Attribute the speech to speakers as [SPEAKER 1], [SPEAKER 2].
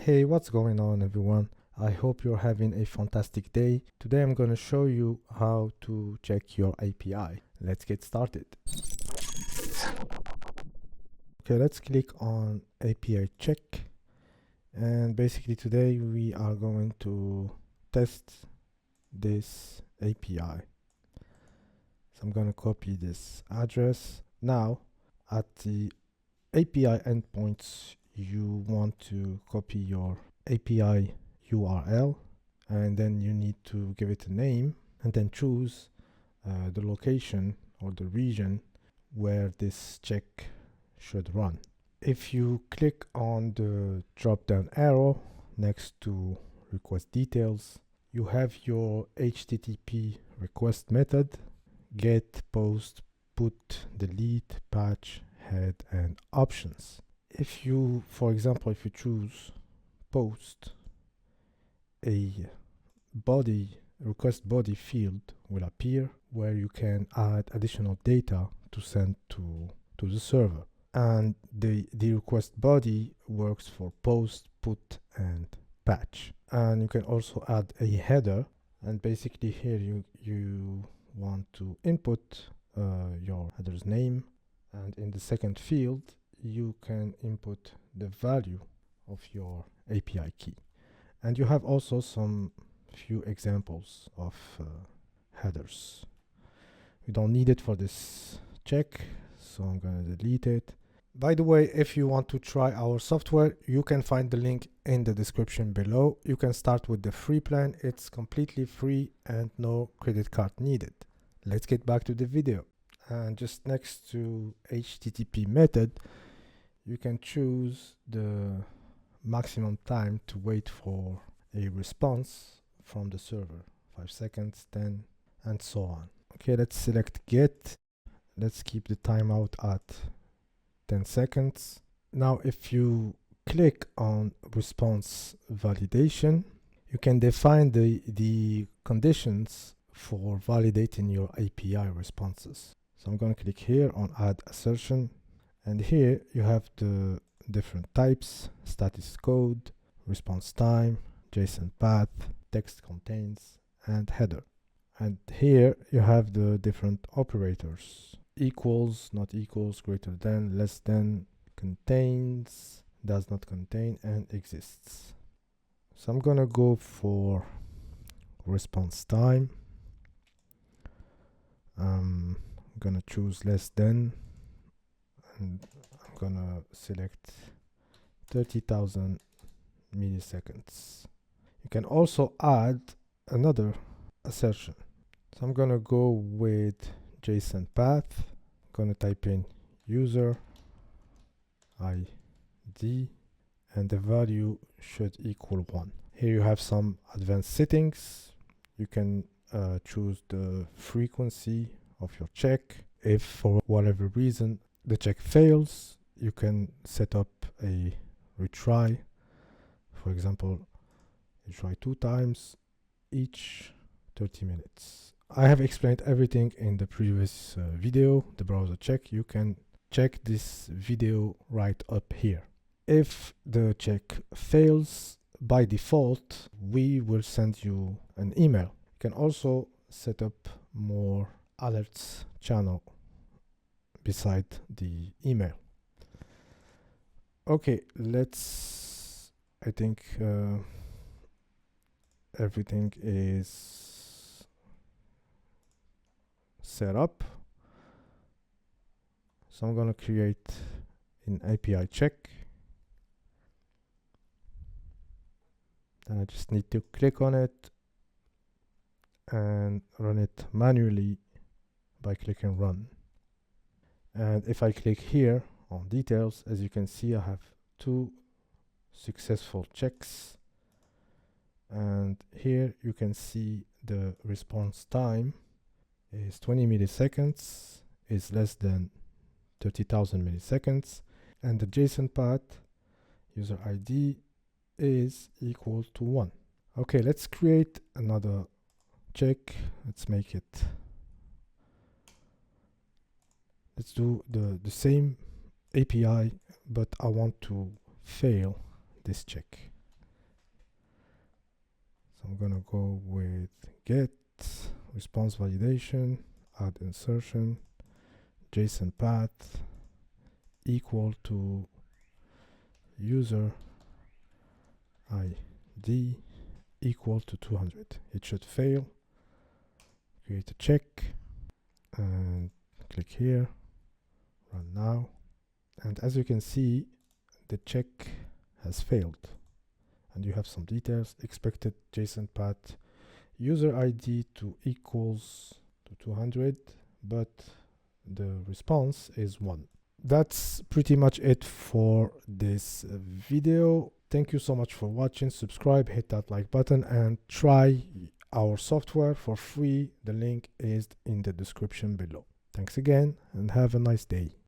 [SPEAKER 1] Hey, what's going on everyone? I hope you're having a fantastic day. Today I'm going to show you how to check your API. Let's get started. Okay, let's click on API check. And basically today we are going to test this API. So I'm going to copy this address. Now at the API endpoints, you want to copy your API URL, and then you need to give it a name and then choose the location or the region where this check should run. If you click on the drop down arrow next to request details, you have your HTTP request method: get, post, put, delete, patch, head, and options. If you, for example, if you choose post, a request body field will appear where you can add additional data to send to the server. And the request body works for post, put, and patch. And you can also add a header, and basically here you want to input your header's name, and in the second field you can input the value of your API key. And you have also some few examples of headers. We don't need it for this check, so I'm going to delete it. By the way, if you want to try our software, you can find the link in the description below. You can start with the free plan. It's completely free and no credit card needed. Let's get back to the video. And just next to HTTP method, you can choose the maximum time to wait for a response from the server: 5 seconds, 10, and so on. Okay, let's select get. Let's keep the timeout at 10 seconds. Now, if you click on response validation, you can define the conditions for validating your API responses. So I'm going to click here on add assertion, and here you have the different types: status code, response time, JSON path, text contains, and header. And here you have the different operators: equals, not equals, greater than, less than, contains, does not contain, and exists. So I'm gonna go for response time. I'm gonna choose less than, and I'm gonna select 30,000 milliseconds. You can also add another assertion. So I'm gonna go with JSON path. I'm gonna type in user ID, and the value should equal 1. Here you have some advanced settings. You can choose the frequency of your check. If for whatever reason the check fails, you can set up a retry. For example, you try 2 times, each 30 minutes. I have explained everything in the previous video, the browser check. You can check this video right up here. If the check fails, by default, we will send you an email. You can also set up more alerts channel beside the email. Okay, I think everything is set up. So I'm going to create an API check. And I just need to click on it and run it manually by clicking run. And if I click here on details, as you can see, I have 2 successful checks. And here you can see the response time is 20 milliseconds, is less than 30,000 milliseconds, and the JSON path user ID is equal to 1. Okay, let's create another check. Let's do the same API, but I want to fail this check. So I'm gonna go with get response validation, add insertion, JSON path equal to user ID equal to 200. It should fail. Create a check and click here, run now. And as you can see, the check has failed. And you have some details: expected JSON path, user ID to equals to 200, but the response is 1. That's pretty much it for this video. Thank you so much for watching. Subscribe, hit that like button, and try our software for free. The link is in the description below. Thanks again, and have a nice day.